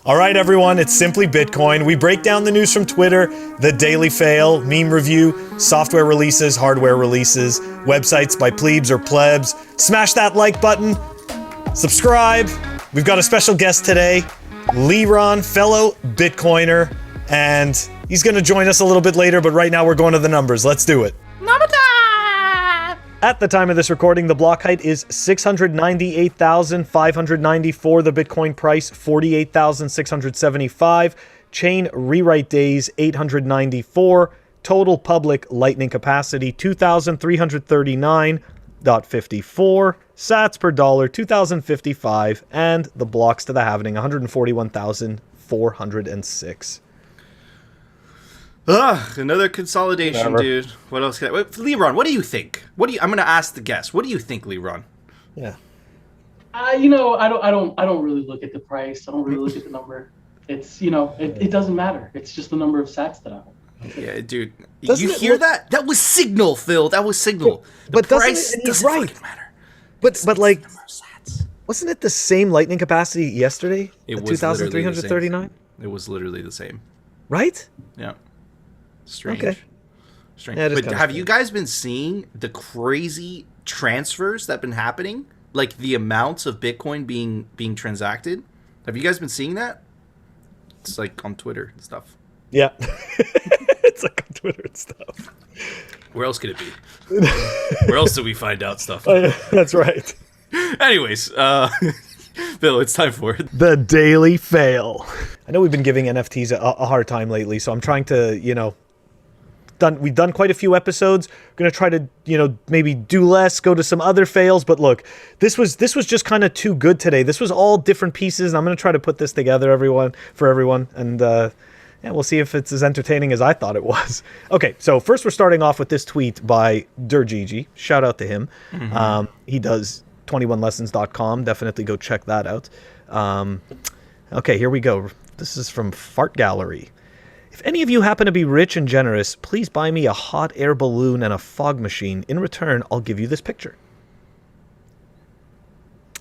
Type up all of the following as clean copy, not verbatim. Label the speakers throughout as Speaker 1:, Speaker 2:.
Speaker 1: All right, everyone, it's Simply Bitcoin. We break down the news from Twitter, the Daily Fail, meme review, software releases, hardware releases, websites by Plebs or Plebs. Smash that like button, subscribe. We've got a special guest today, Leron, fellow Bitcoiner, and he's going to join us a little bit later, but right now we're going to the numbers. Let's do it.
Speaker 2: Number time!
Speaker 1: At the time of this recording, the block height is 698,594. The Bitcoin price, 48,675. Chain rewrite days, 894. Total public lightning capacity, 2,339.54. Sats per dollar, 2,055. And the blocks to the halvening, 141,406.
Speaker 2: Another consolidation,
Speaker 1: Whatever.
Speaker 2: dude. What else can I... Wait, Leron, what do you think? I'm going to ask the guest. What do you think, Leron?
Speaker 1: Yeah.
Speaker 3: I don't really look at the price. I don't really look at the number. It's, it doesn't matter. It's just the number of sats that I hold.
Speaker 2: Yeah, dude.
Speaker 1: Doesn't
Speaker 2: you
Speaker 1: it
Speaker 2: hear
Speaker 1: look-
Speaker 2: that? That was signal, Phil. That was signal.
Speaker 1: But
Speaker 2: the
Speaker 1: doesn't
Speaker 2: price
Speaker 1: it-
Speaker 2: doesn't
Speaker 1: right.
Speaker 2: fucking matter.
Speaker 1: But like,
Speaker 2: Number of sats.
Speaker 1: wasn't it the same lightning capacity yesterday?
Speaker 2: It
Speaker 1: At
Speaker 2: was literally the same.
Speaker 1: 2,339?
Speaker 2: It was literally the same.
Speaker 1: Right?
Speaker 2: Yeah. Strange.
Speaker 1: Okay.
Speaker 2: Strange.
Speaker 1: Yeah, it is
Speaker 2: But
Speaker 1: kinda
Speaker 2: have
Speaker 1: strange.
Speaker 2: you guys been seeing the crazy transfers that have been happening? Like the amounts of Bitcoin being transacted? Have you guys been seeing that? It's like on Twitter and stuff.
Speaker 1: Yeah. It's like on Twitter and stuff.
Speaker 2: Where else could it be? Where else do we find out stuff?
Speaker 1: That's right.
Speaker 2: Anyways, Bill, it's time for it.
Speaker 1: The Daily Fail. I know we've been giving NFTs a hard time lately, so I'm trying to, we've done quite a few episodes. We're going to try to, maybe do less, go to some other fails. But look, this was just kind of too good today. This was all different pieces, and I'm going to try to put this together for everyone. And we'll see if it's as entertaining as I thought it was. Okay, so first we're starting off with this tweet by Durgigi. Shout out to him. He does 21lessons.com. Definitely go check that out. Okay, here we go. This is from Fart Gallery. If any of you happen to be rich and generous, please buy me a hot air balloon and a fog machine. In return, I'll give you this picture.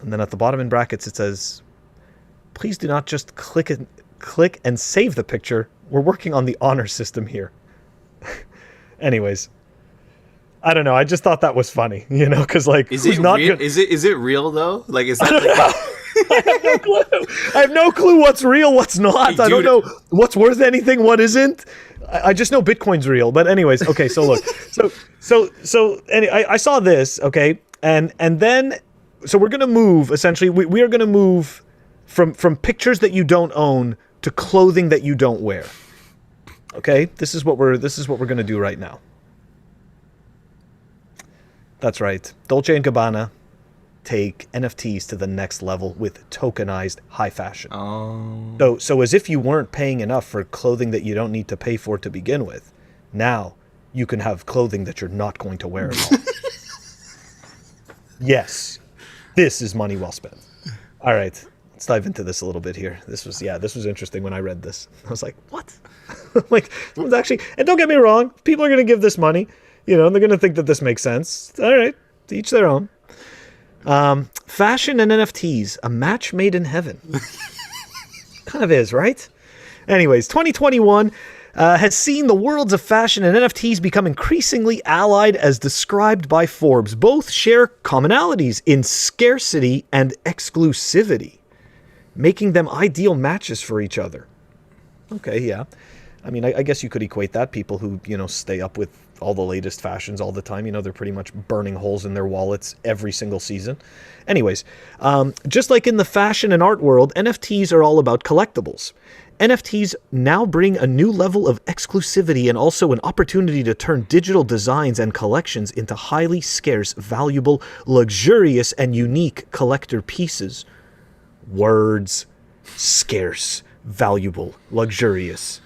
Speaker 1: And then at the bottom in brackets, it says, please do not just click and save the picture. We're working on the honor system here. Anyways, I don't know. I just thought that was funny, because
Speaker 2: Is it real? Is it real though? Like, is that like
Speaker 1: I have no clue. I have no clue what's real, what's not.
Speaker 2: Hey,
Speaker 1: I don't
Speaker 2: dude.
Speaker 1: know what's worth anything, what isn't. I just know Bitcoin's real. But anyways, okay. So look, I saw this, okay, and then we're gonna move. Essentially, we are gonna move from pictures that you don't own to clothing that you don't wear. Okay, this is what we're gonna do right now. That's right, Dolce & Gabanna take NFTs to the next level with tokenized high fashion. So as if you weren't paying enough for clothing that you don't need to pay for to begin with, now you can have clothing that you're not going to wear at all. Yes, this is money well spent. All right, let's dive into this a little bit here. This was interesting when I read this. I was like, what? Like, someone's actually, and don't get me wrong, people are going to give this money, and they're going to think that this makes sense. All right, to each their own. Fashion and NFTs, a match made in heaven. Kind of is, right? Anyways, 2021 has seen the worlds of fashion and NFTs become increasingly allied as described by Forbes. Both share commonalities in scarcity and exclusivity, making them ideal matches for each other. Okay, yeah. I mean, I guess you could equate that. People who, stay up with all the latest fashions all the time, they're pretty much burning holes in their wallets every single season. Anyways, just like in the fashion and art world, NFTs are all about collectibles. NFTs now bring a new level of exclusivity and also an opportunity to turn digital designs and collections into highly scarce, valuable, luxurious, and unique collector pieces. Words, scarce, valuable, luxurious.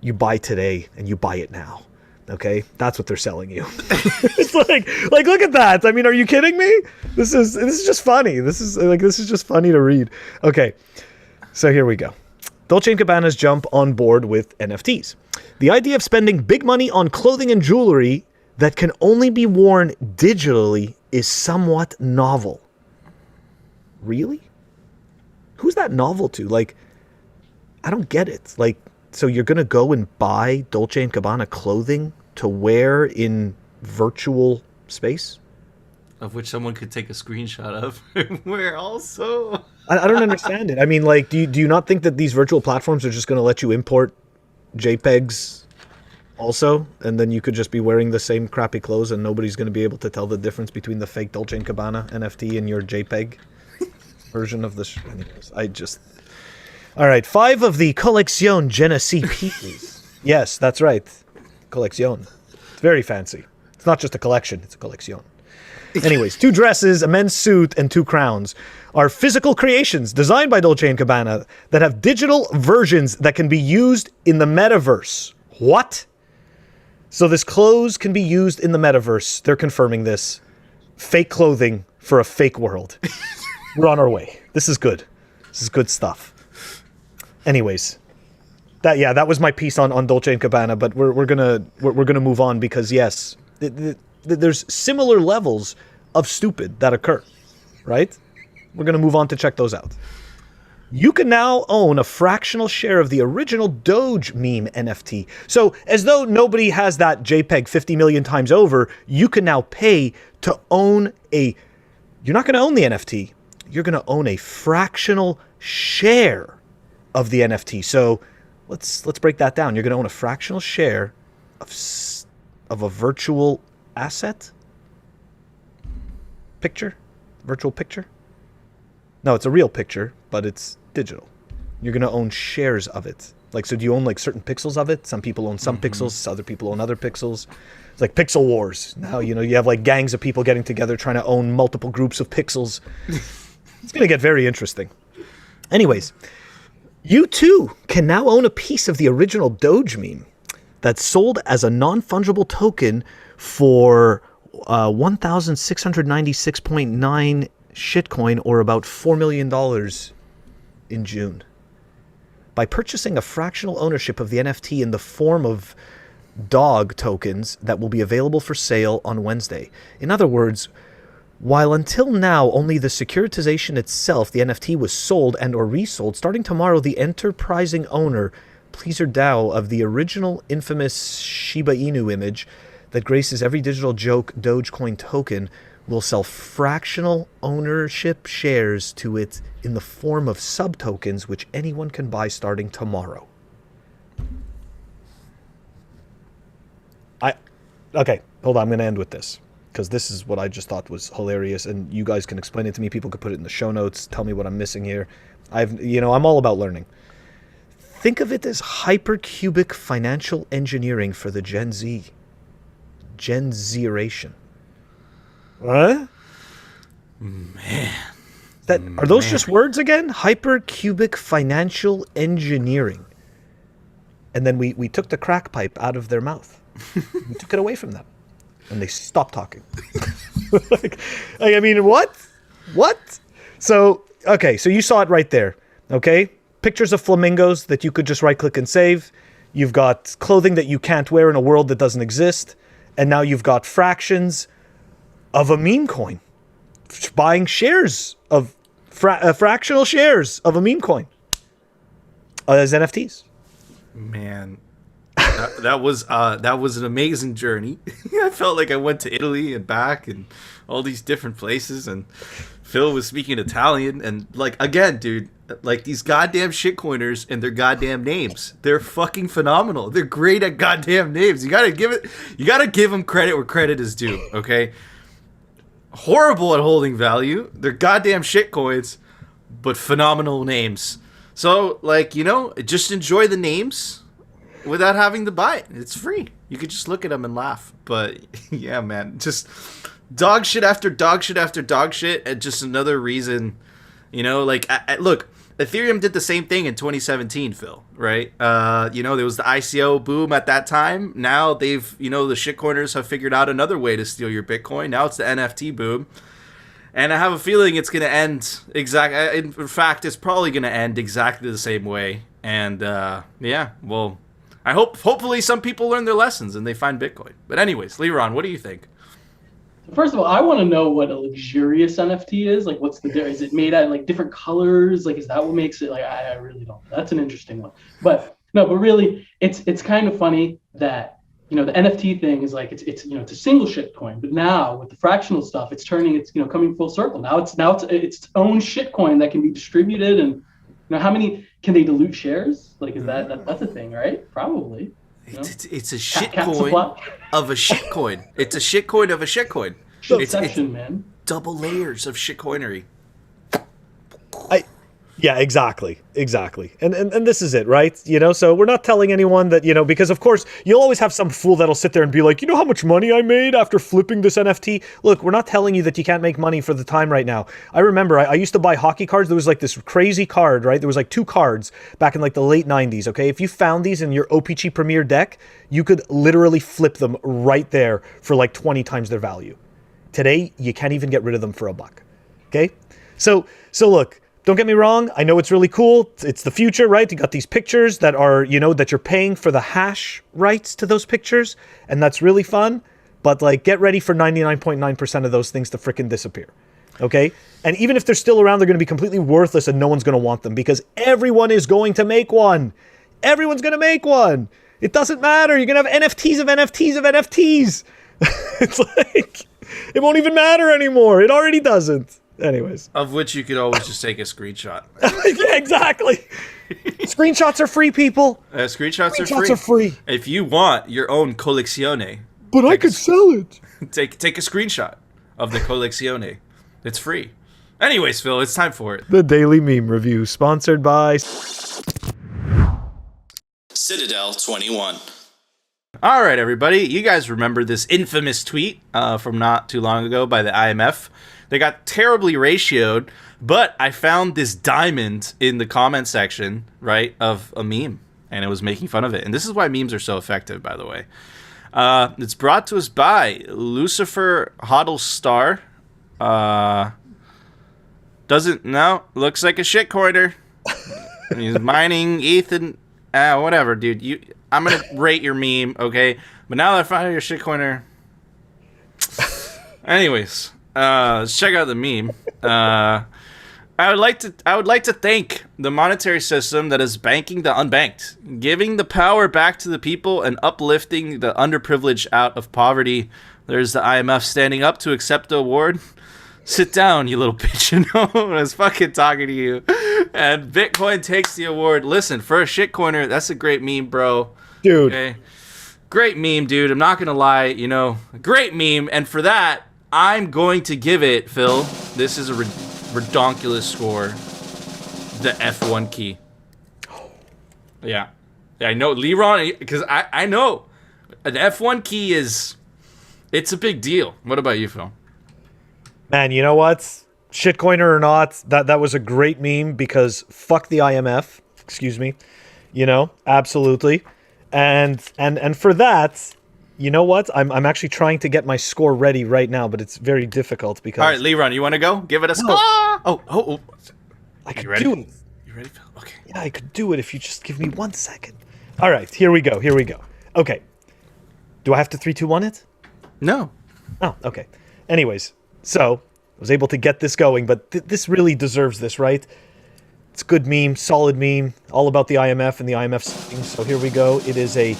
Speaker 1: You buy today and you buy it now. Okay, that's what they're selling you. It's like look at that. I mean, are you kidding me? This is just funny. This is just funny to read. Okay, so here we go. Dolce & Gabbana's jump on board with NFTs. The idea of spending big money on clothing and jewelry that can only be worn digitally is somewhat novel. Really? Who's that novel to? Like, I don't get it. Like, so you're going to go and buy Dolce & Gabbana clothing to wear in virtual space?
Speaker 2: Of which someone could take a screenshot of. Where also...
Speaker 1: I don't understand it. I mean, like, do you not think that these virtual platforms are just going to let you import JPEGs also? And then you could just be wearing the same crappy clothes and nobody's going to be able to tell the difference between the fake Dolce & Gabbana NFT and your JPEG version of this. Anyways, all right, 5 of the Collezione Genesi pieces. Yes, that's right. Collezione. It's very fancy. It's not just a collection, it's a collezione. Anyways, 2 dresses, a men's suit, and 2 crowns are physical creations designed by Dolce & Gabbana that have digital versions that can be used in the metaverse. What? So this clothes can be used in the metaverse. They're confirming this. Fake clothing for a fake world. We're on our way. This is good. This is good stuff. Anyways, that was my piece on Dolce & Gabbana, but we're gonna move on because yes, there's similar levels of stupid that occur, right? We're going to move on to check those out. You can now own a fractional share of the original Doge meme NFT. So as though nobody has that JPEG 50 million times over, you can now pay to own you're not going to own the NFT. You're going to own a fractional share of the NFT. So let's break that down. You're going to own a fractional share of a virtual asset? Picture? Virtual picture? No, it's a real picture, but it's digital. You're going to own shares of it. Like, so do you own like certain pixels of it? Some people own some pixels, other people own other pixels. It's like pixel wars. Now, you have like gangs of people getting together trying to own multiple groups of pixels. It's going to get very interesting. Anyways, you too can now own a piece of the original Doge meme that's sold as a non-fungible token for 1,696.9 shitcoin, or about $4 million in June. By purchasing a fractional ownership of the NFT in the form of dog tokens that will be available for sale on Wednesday. In other words, while until now only the securitization itself, the NFT, was sold and or resold, starting tomorrow the enterprising owner, Pleaser DAO, of the original infamous Shiba Inu image that graces every digital Dogecoin token, will sell fractional ownership shares to it in the form of sub-tokens, which anyone can buy starting tomorrow. Okay, hold on, I'm going to end with this, because this is what I just thought was hilarious, and you guys can explain it to me. People could put it in the show notes, tell me what I'm missing here. I'm all about learning. Think of it as hypercubic financial engineering for the Gen Z. Gen Z-eration. What?
Speaker 2: Man.
Speaker 1: Are those just words again? Hypercubic financial engineering. And then we took the crack pipe out of their mouth. We took it away from them. And they stopped talking. I mean, what? What? So you saw it right there. Okay? Pictures of flamingos that you could just right-click and save. You've got clothing that you can't wear in a world that doesn't exist. And now you've got fractions of a meme coin. Buying shares of fractional shares of a meme coin as NFTs.
Speaker 2: Man, that was an amazing journey. I felt like I went to Italy and back and all these different places, and Phil was speaking Italian, and like, again, dude, like these goddamn shitcoiners and their goddamn names, they're fucking phenomenal. They're great at goddamn names. You gotta give them credit where credit is due. Okay. Horrible at holding value. They're goddamn shitcoins, but phenomenal names. So, like, just enjoy the names without having to buy it. It's free. You could just look at them and laugh. But, yeah, man, just dog shit after dog shit after dog shit. And just another reason, look, Ethereum did the same thing in 2017, Phil, right? There was the ICO boom at that time. Now they've, the shitcoiners have figured out another way to steal your Bitcoin. Now it's the NFT boom. And I have a feeling it's going to end in fact, it's probably going to end exactly the same way. And, well, hopefully some people learn their lessons and they find Bitcoin. But anyways, Leron, what do you think?
Speaker 3: First of all, I want to know what a luxurious NFT is. Like, what's the difference? Is it made out of like different colors? Like, is that what makes it? Like, I really don't. That's an interesting one. But no, but really, it's kind of funny that the NFT thing is like it's it's a single shit coin, but now with the fractional stuff, it's turning it's coming full circle. Now it's its own shit coin that can be distributed, and how many can they dilute shares? Like, is that's a thing, right? Probably.
Speaker 2: It's a shit coin of a shit coin. It's a shit coin of a shit coin. It's
Speaker 3: man.
Speaker 2: Double layers of shit coinery.
Speaker 1: Yeah, exactly. And this is it, right? So we're not telling anyone that, because of course you'll always have some fool that'll sit there and be like, how much money I made after flipping this NFT? Look, we're not telling you that you can't make money for the time right now. I remember I used to buy hockey cards. There was like this crazy card, right? There was like 2 cards back in like the late 90s, okay? If you found these in your OPG Premier deck, you could literally flip them right there for like 20 times their value. Today, you can't even get rid of them for $1, okay? So look, don't get me wrong. I know it's really cool. It's the future, right? You got these pictures that are, that you're paying for the hash rights to those pictures, and that's really fun. But like, get ready for 99.9% of those things to frickin' disappear, okay? And even if they're still around, they're going to be completely worthless, and no one's going to want them because everyone is going to make one. Everyone's going to make one. It doesn't matter. You're going to have NFTs of NFTs of NFTs. It's like, it won't even matter anymore. It already doesn't. Anyways.
Speaker 2: Of which you could always just take a screenshot.
Speaker 1: Yeah, exactly. Screenshots are free, people.
Speaker 2: Screenshots
Speaker 1: are free.
Speaker 2: If you want your own collezione.
Speaker 1: But I could sell it.
Speaker 2: Take a screenshot of the collezione. It's free. Anyways, Phil, it's time for it.
Speaker 1: The Daily Meme Review, sponsored by
Speaker 2: Citadel 21. All right, everybody. You guys remember this infamous tweet from not too long ago by the IMF. They got terribly ratioed, but I found this diamond in the comment section, right, of a meme, and it was making fun of it. And this is why memes are so effective, by the way. It's brought to us by Lucifer Hoddle Star. Looks like a shitcoiner. He's mining Ethan. Whatever, dude. I'm gonna rate your meme, okay? But now that I found out you're a shitcoiner. Anyways. Let's check out the meme. I would like to thank the monetary system that is banking the unbanked, giving the power back to the people and uplifting the underprivileged out of poverty. There's the IMF standing up to accept the award. Sit down, you little bitch. I was fucking talking to you. And Bitcoin takes the award. Listen, for a shitcoiner, that's a great meme, bro.
Speaker 1: Dude.
Speaker 2: Okay? Great meme, dude. I'm not gonna lie, great meme. And for that, I'm going to give it, Phil, this is a redonkulous score, the F1 key. Yeah, I know, Leron, because I know an F1 key it's a big deal. What about you, Phil?
Speaker 1: Man, you know what? Shitcoiner or not, that was a great meme because fuck the IMF, excuse me, absolutely. And for that... You know what? I'm actually trying to get my score ready right now, but it's very difficult because...
Speaker 2: All right, Leron, you want to go? Give it a score. Oh.
Speaker 1: I could
Speaker 2: ready?
Speaker 1: do it.
Speaker 2: You ready, Phil? Okay.
Speaker 1: Yeah, I could do it if you just give me 1 second. All right, here we go. Okay. Do I have to 3, 2, 1 it?
Speaker 2: No.
Speaker 1: Oh, okay. Anyways, so I was able to get this going, but this really deserves this, right? It's a good meme, solid meme, all about the IMF and the IMF thing. So here we go. It is a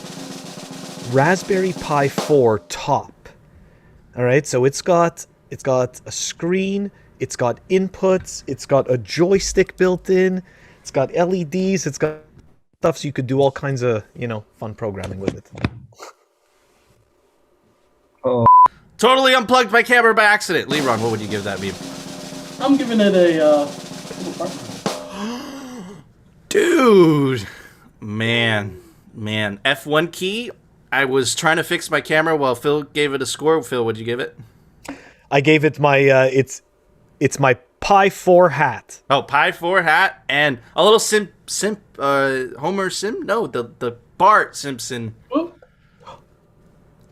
Speaker 1: Raspberry Pi 4 top. All right, so it's got a screen, it's got inputs, it's got a joystick built in, it's got LEDs, it's got stuff so you could do all kinds of, fun programming with it.
Speaker 2: Oh. Totally unplugged my camera by accident. Leron, what would you give that meme?
Speaker 3: I'm giving it a
Speaker 2: Dude. Man. F1 key. I was trying to fix my camera while Phil gave it a score. Phil, what'd you give it?
Speaker 1: I gave it my it's my Pi 4 hat.
Speaker 2: Oh, Pi 4 hat and a little Homer Sim? No, the Bart Simpson.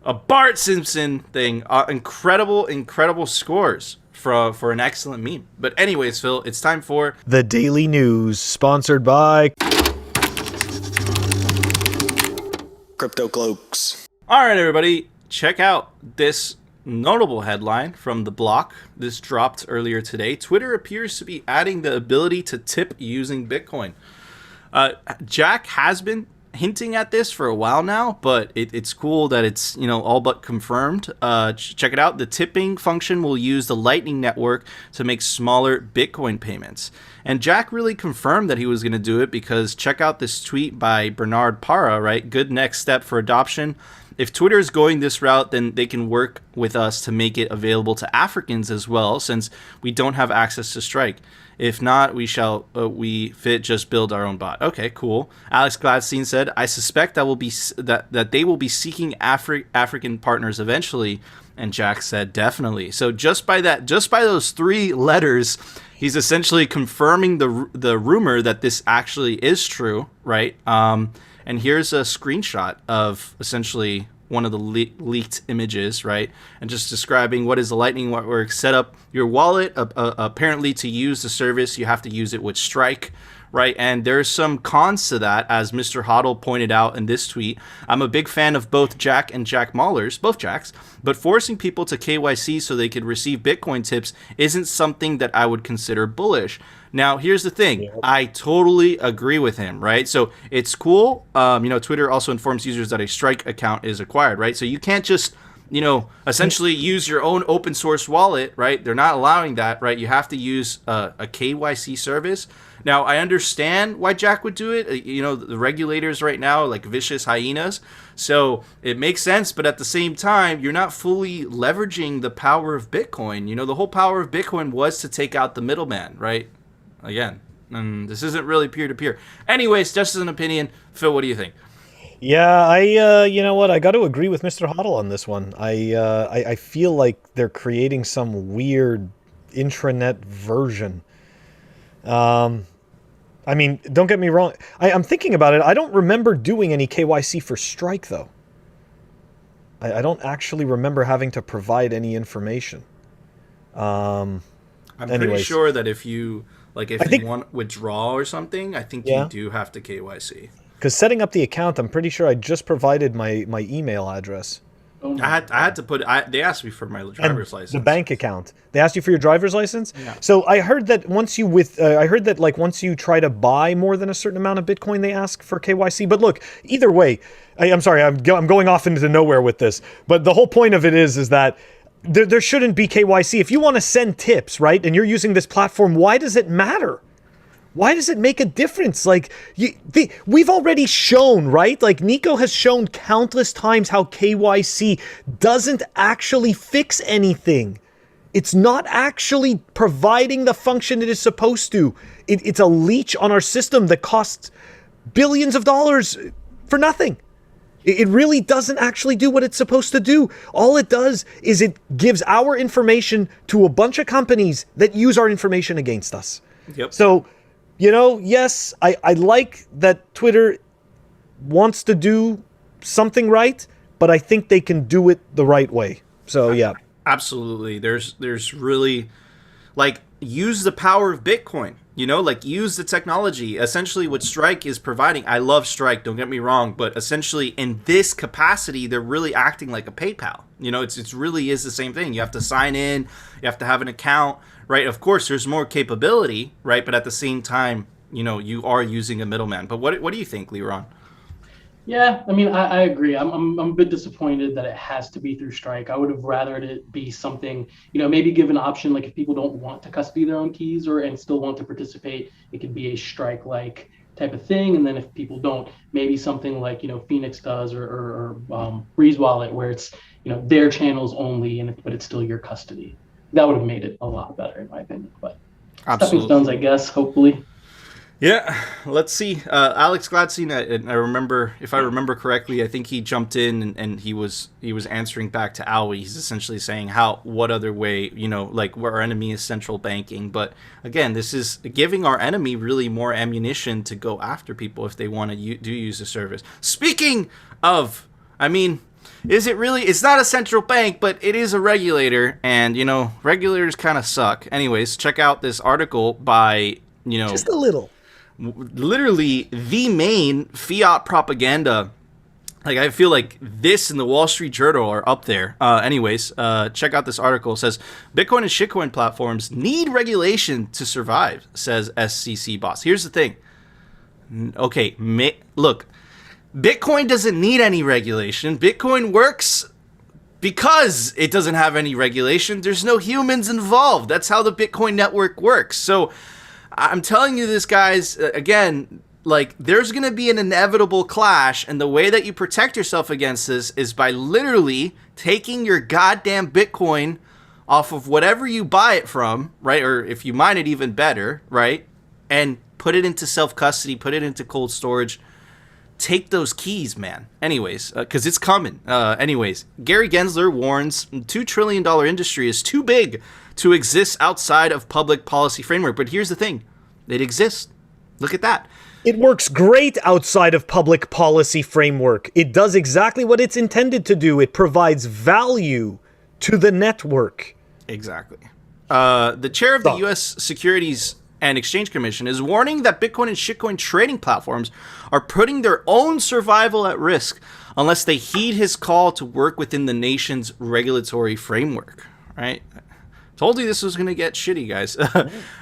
Speaker 2: A Bart Simpson thing. Incredible scores for an excellent meme. But anyways, Phil, it's time for
Speaker 1: the Daily News, sponsored by Crypto Cloaks.
Speaker 2: All right, everybody, check out this notable headline from The Block. This dropped earlier today. Twitter appears to be adding the ability to tip using Bitcoin. Jack has been hinting at this for a while now, but it's cool that it's, all but confirmed. Check it out. The tipping function will use the Lightning Network to make smaller Bitcoin payments. And Jack really confirmed that he was going to do it, because check out this tweet by Bernard Parra, right? Good next step for adoption. If Twitter is going this route, then they can work with us to make it available to Africans as well, since we don't have access to Strike. If not, we just build our own bot. Okay, cool. Alex Gladstein said, I suspect that they will be seeking African partners eventually. And Jack said, definitely. So just by those 3 letters, he's essentially confirming the rumor that this actually is true, right? And here's a screenshot of essentially one of the leaked images, right? And just describing what is the Lightning Network. Set up your wallet. Apparently, to use the service, you have to use it with Strike, right? And there's some cons to that, as Mr. Hoddle pointed out in this tweet. I'm a big fan of both Jack and Jack Mallers, both Jacks, but forcing people to KYC so they could receive Bitcoin tips isn't something that I would consider bullish. Now, here's the thing. Yep. I totally agree with him, right? So it's cool. Twitter also informs users that a Strike account is acquired, right? So you can't just, essentially use your own open source wallet, right? They're not allowing that, right? You have to use a KYC service. Now, I understand why Jack would do it. The regulators right now are like vicious hyenas. So it makes sense. But at the same time, you're not fully leveraging the power of Bitcoin. The whole power of Bitcoin was to take out the middleman, right? Again, and this isn't really peer-to-peer. Anyways, just as an opinion, Phil, what do you think?
Speaker 1: Yeah, you know what? I got to agree with Mr. Hoddle on this one. I feel like they're creating some weird intranet version. Don't get me wrong. I'm thinking about it. I don't remember doing any KYC for Strike, though. I don't actually remember having to provide any information.
Speaker 2: I'm pretty sure that if you want withdrawal or something, I think you do have to KYC.
Speaker 1: Because setting up the account, I'm pretty sure I just provided my email address.
Speaker 2: I had to put. They asked me for my driver's license.
Speaker 1: The bank account. They asked you for your driver's license.
Speaker 2: Yeah.
Speaker 1: So I heard that once you try to buy more than a certain amount of Bitcoin, they ask for KYC. But look, either way, I'm sorry, I'm going off into nowhere with this. But the whole point of it is that there shouldn't be KYC. If you want to send tips, right, and you're using this platform, why does it matter? Why does it make a difference? We've already shown, right? Like Nico has shown countless times how KYC doesn't actually fix anything. It's not actually providing the function it is supposed to. It's a leech on our system that costs billions of dollars for nothing. It really doesn't actually do what it's supposed to do. All it does is it gives our information to a bunch of companies that use our information against us.
Speaker 2: Yep.
Speaker 1: So, yes, I like that Twitter wants to do something right, but I think they can do it the right way. So, yeah.
Speaker 2: Absolutely. There's really, use the power of Bitcoin, use the technology. Essentially what Strike is providing, I love Strike, don't get me wrong, but essentially in this capacity, they're really acting like a PayPal. It really is the same thing. You have to sign in, you have to have an account, right? Of course, there's more capability, right? But at the same time, you are using a middleman. But what do you think, Leron?
Speaker 3: Yeah, I agree. I'm a bit disappointed that it has to be through Strike. I would have rather it be something, maybe give an option, like if people don't want to custody their own keys and still want to participate, it could be a Strike-like type of thing. And then if people don't, maybe something like, Phoenix does or Breeze Wallet, where it's, their channels only, but it's still your custody. That would have made it a lot better, in my opinion. But stepping stones, I guess, hopefully.
Speaker 2: Yeah, let's see. Alex Gladstein, I remember, if I remember correctly, I think he jumped in and he was answering back to Alwi. He's essentially saying what other way, where our enemy is central banking. But again, this is giving our enemy really more ammunition to go after people if they want to use the service. Speaking of, is it really? It's not a central bank, but it is a regulator, and regulators kind of suck. Anyways, check out this article by
Speaker 1: just a little.
Speaker 2: Literally the main fiat propaganda Like, I feel like this and the Wall Street Journal are up there. Anyways, check out this article. It says, Bitcoin and shitcoin platforms need regulation to survive, says SCC boss. Here's the thing. Okay, look, Bitcoin doesn't need any regulation. Bitcoin works because it doesn't have any regulation. There's no humans involved. That's how the Bitcoin network works. So I'm telling you this, guys, again, like, there's going to be an inevitable clash, and the way that you protect yourself against this is by literally taking your goddamn Bitcoin off of whatever you buy it from, right? Or if you mine it, even better, right? And put it into self-custody, put it into cold storage. Take those keys, man. Anyways, because it's coming. Anyways, Gary Gensler warns $2 trillion industry is too big to exist outside of public policy framework. But here's the thing. It exists. Look at that.
Speaker 1: It works great outside of public policy framework. It does exactly what it's intended to do. It provides value to the network.
Speaker 2: Exactly. The chair of the U.S. Securities and Exchange Commission is warning that Bitcoin and shitcoin trading platforms are putting their own survival at risk unless they heed his call to work within the nation's regulatory framework. Right? Told you this was going to get shitty, guys.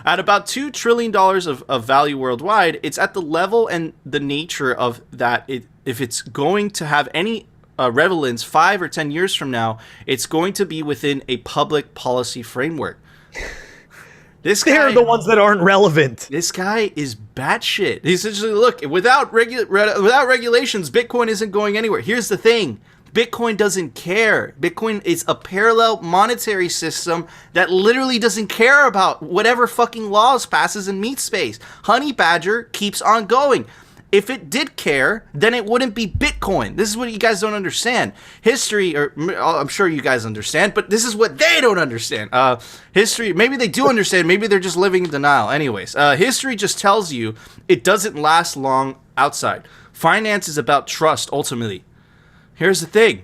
Speaker 2: At about $2 trillion of value worldwide, it's at the level and the nature of that. If it's going to have any relevance 5 or 10 years from now, it's going to be within a public policy framework. They're
Speaker 1: the ones that aren't relevant.
Speaker 2: This guy is batshit. He's essentially, look, without regulations, Bitcoin isn't going anywhere. Here's the thing. Bitcoin doesn't care. Bitcoin is a parallel monetary system that literally doesn't care about whatever fucking laws passes in meat space. Honey Badger keeps on going. If it did care, then it wouldn't be Bitcoin. This is what you guys don't understand. History, or I'm sure you guys understand, but this is what they don't understand. History, maybe they do understand. Maybe they're just living in denial. Anyways, history just tells you it doesn't last long outside. Finance is about trust, ultimately. Here's the thing.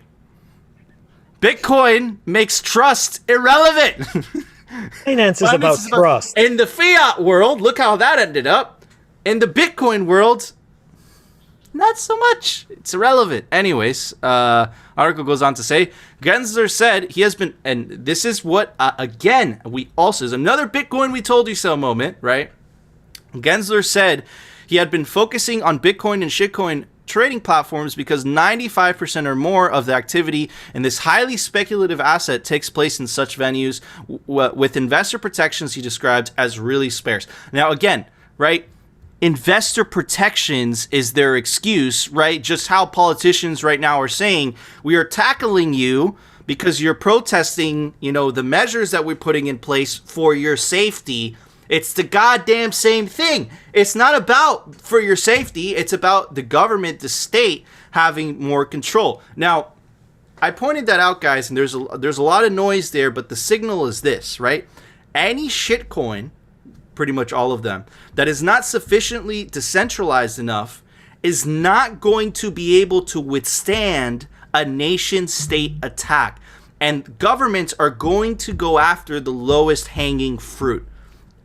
Speaker 2: Bitcoin makes trust irrelevant.
Speaker 1: Finance is about trust.
Speaker 2: In the fiat world, look how that ended up. In the Bitcoin world, not so much. It's irrelevant. Anyways, article goes on to say, Gensler said he has been, and this is what, again, we also, is another Bitcoin we told you so moment, right? Gensler said he had been focusing on Bitcoin and shitcoin trading platforms because 95% or more of the activity in this highly speculative asset takes place in such venues with investor protections he described as really sparse. Now, again, right? Investor protections is their excuse, right? Just how politicians right now are saying, we are tackling you because you're protesting, the measures that we're putting in place for your safety. It's the goddamn same thing. It's not about for your safety. It's about the government, the state, having more control. Now, I pointed that out, guys, and there's a lot of noise there, but the signal is this, right? Any shitcoin, pretty much all of them, that is not sufficiently decentralized enough is not going to be able to withstand a nation-state attack. And governments are going to go after the lowest hanging fruit.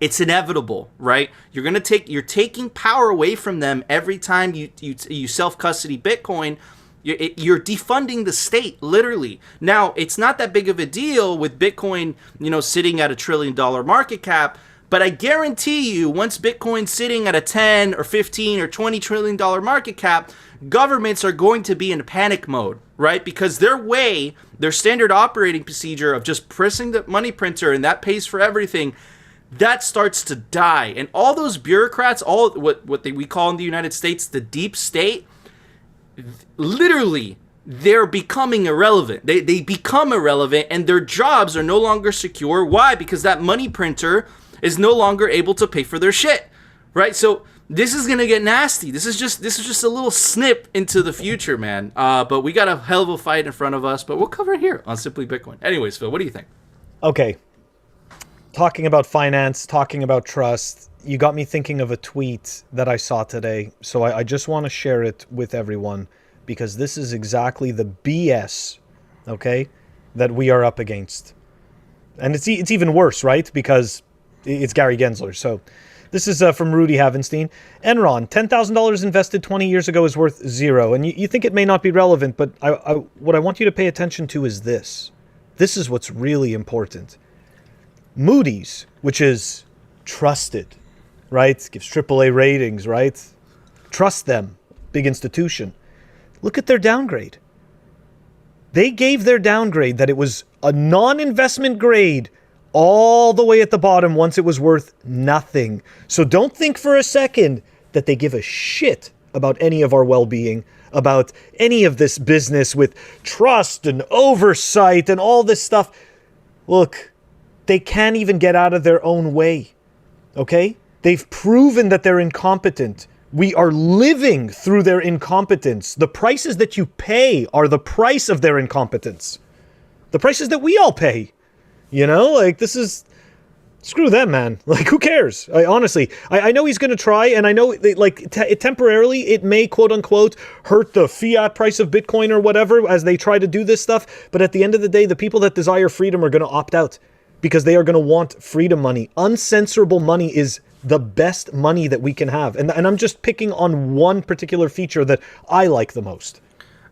Speaker 2: It's inevitable, right? You're taking power away from them every time you self-custody Bitcoin. You're defunding the state, literally. Now, it's not that big of a deal with Bitcoin, sitting at $1 trillion market cap. But I guarantee you, once Bitcoin's sitting at a 10 or 15 or $20 trillion market cap, governments are going to be in panic mode, right? Because their standard operating procedure of just pressing the money printer and that pays for everything, that starts to die. And all those bureaucrats, all we call in the United States the deep state, literally, they're becoming irrelevant. They become irrelevant, and their jobs are no longer secure. Why? Because that money printer is no longer able to pay for their shit, right? So this is gonna get nasty. This is just a little snip into the future, man. But we got a hell of a fight in front of us. But we'll cover it here on Simply Bitcoin. Anyways, Phil, what do you think?
Speaker 1: Okay. Talking about finance, talking about trust, you got me thinking of a tweet that I saw today. So I just want to share it with everyone because this is exactly the BS, okay, that we are up against. And it's even worse, right? Because it's Gary Gensler. So This is from Rudy Havenstein. Enron, $10,000 invested 20 years ago is worth zero. And you think it may not be relevant, but what I want you to pay attention to is this. This is what's really important. Moody's, which is trusted, right? Gives AAA ratings, right? Trust them. Big institution. Look at their downgrade. They gave their downgrade that it was a non-investment grade all the way at the bottom once it was worth nothing. So don't think for a second that they give a shit about any of our well-being, about any of this business with trust and oversight and all this stuff. Look, they can't even get out of their own way, okay? They've proven that they're incompetent. We are living through their incompetence. The prices that you pay are the price of their incompetence. The prices that we all pay. You know, like, this is, screw them, man. Like, who cares? Honestly, I know he's going to try, and I know, temporarily, it may, quote unquote, hurt the fiat price of Bitcoin or whatever as they try to do this stuff. But at the end of the day, the people that desire freedom are going to opt out because they are going to want freedom money. Uncensorable money is the best money that we can have. And I'm just picking on one particular feature that I like the most.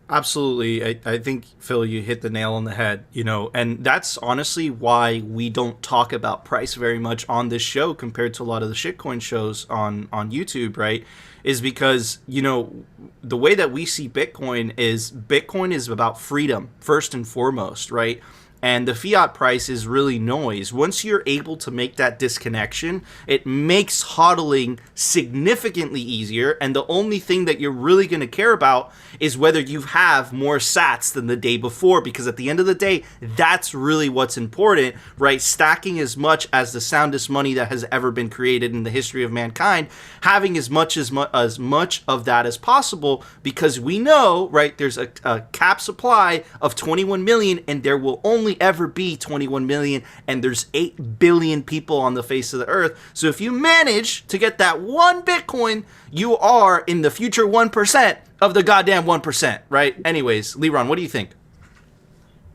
Speaker 2: Absolutely. I think, Phil, you hit the nail on the head, you know, and that's honestly why we don't talk about price very much on this show compared to a lot of the shitcoin shows on YouTube, right? Is because, you know, the way that we see Bitcoin is about freedom, first and foremost, right? And the fiat price is really noise. Once you're able to make that disconnection, it makes hodling significantly easier. And the only thing that you're really going to care about is whether you have more sats than the day before. Because at the end of the day, that's really what's important, right? Stacking as much as the soundest money that has ever been created in the history of mankind, having as much of that as possible, because we know, right, there's a cap supply of 21 million, and there will only ever be 21 million, and there's 8 billion people on the face of the earth. So if you manage to get that one Bitcoin, you are in the future 1% of the goddamn 1%, right? Anyways, Leron, what do you think?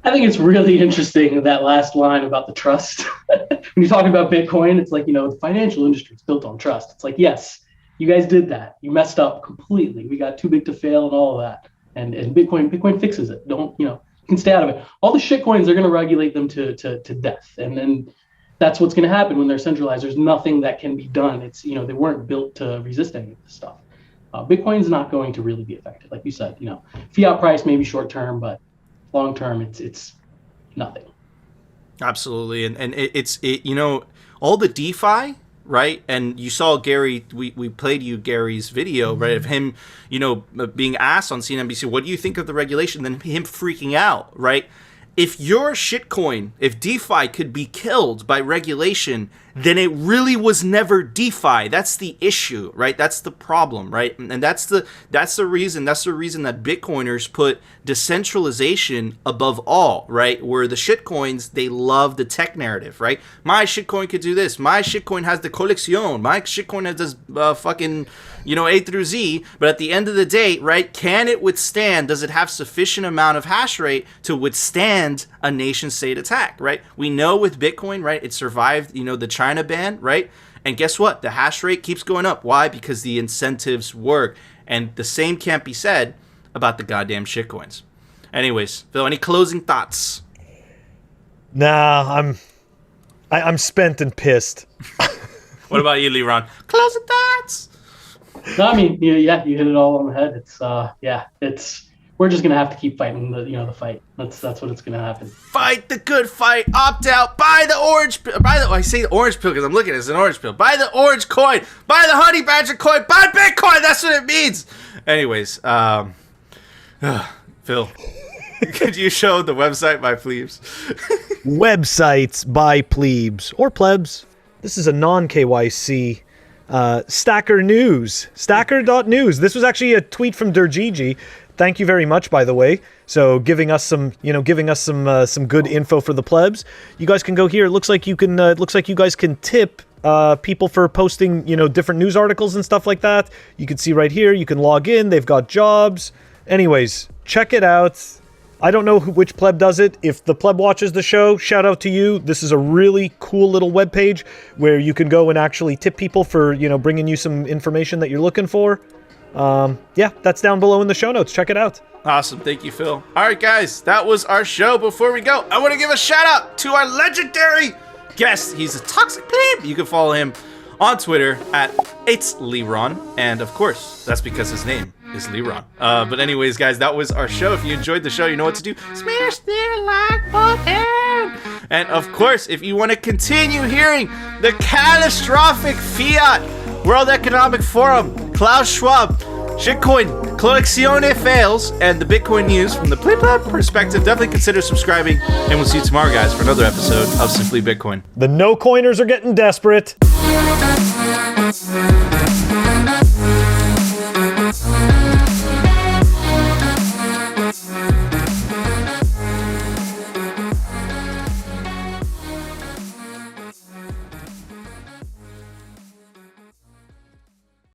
Speaker 3: I think it's really interesting, that last line about the trust. When you talk about Bitcoin, it's like, you know, the financial industry is built on trust. It's like, yes, you guys did that. You messed up completely. We got too big to fail and all of that. And Bitcoin fixes it. Don't, you know, you can stay out of it. All the shit coins are going to regulate them to death. And then that's what's going to happen when they're centralized. There's nothing that can be done. It's, you know, they weren't built to resist any of this stuff. Bitcoin's not going to really be affected. Like you said, you know, fiat price may be short term, but long term, it's nothing.
Speaker 2: Absolutely. And it's you know, all the DeFi, right? And you saw Gary, we played you Gary's video, right, of him, you know, being asked on CNBC, what do you think of the regulation? Then him freaking out, right? If your shitcoin, if DeFi could be killed by regulation, then it really was never DeFi. That's the issue, right? That's the problem, right? And that's the reason that Bitcoiners put decentralization above all, right? Where the shitcoins, they love the tech narrative, right? My shitcoin could do this. My shitcoin has the Collezione. My shitcoin has this fucking, you know, A through Z. But at the end of the day, right, can it withstand? Does it have sufficient amount of hash rate to withstand a nation state attack, right? We know with Bitcoin, right, it survived, you know, the China ban, right? And guess what? The hash rate keeps going up. Why? Because the incentives work. And the same can't be said about the goddamn shitcoins. Anyways, Phil, any closing thoughts?
Speaker 1: Nah, I'm spent and pissed.
Speaker 2: What about you, Leron? Closing thoughts?
Speaker 3: No, I mean, yeah, you hit it all on the head. It's we're just gonna have to keep fighting the fight. That's what it's gonna happen.
Speaker 2: Fight the good fight. Opt out. Buy the orange pill. I say orange pill because I'm looking at it as an orange pill. Buy the orange coin. Buy the honey badger coin. Buy Bitcoin. That's what it means. Anyways, Phil, could you show the website by Plebs?
Speaker 1: Websites by Plebs or Plebs. This is a non-KYC Stacker News. Stacker.news. This was actually a tweet from Durgigi. Thank you very much, by the way. So giving us some good info for the plebs. You guys can go here. It looks like you can. Looks like you guys can tip people for posting, different news articles and stuff like that. You can see right here. You can log in. They've got jobs. Anyways, check it out. I don't know which pleb does it. If the pleb watches the show, shout out to you. This is a really cool little webpage where you can go and actually tip people for, bringing you some information that you're looking for. Yeah, that's down below in the show notes. Check it out.
Speaker 2: Awesome. Thank you, Phil. All right, guys, that was our show. Before we go, I want to give a shout out to our legendary guest. He's a toxic plebe. You can follow him on Twitter at It's Leron. And of course, that's because his name is Leron. But anyways, guys, that was our show. If you enjoyed the show, you know what to do. Smash the like button. And of course, if you want to continue hearing the catastrophic fiat, World Economic Forum, Klaus Schwab, shitcoin, Collezione fails, and the Bitcoin news from the Pleb perspective, definitely consider subscribing. And we'll see you tomorrow, guys, for another episode of Simply Bitcoin.
Speaker 1: The no-coiners are getting desperate.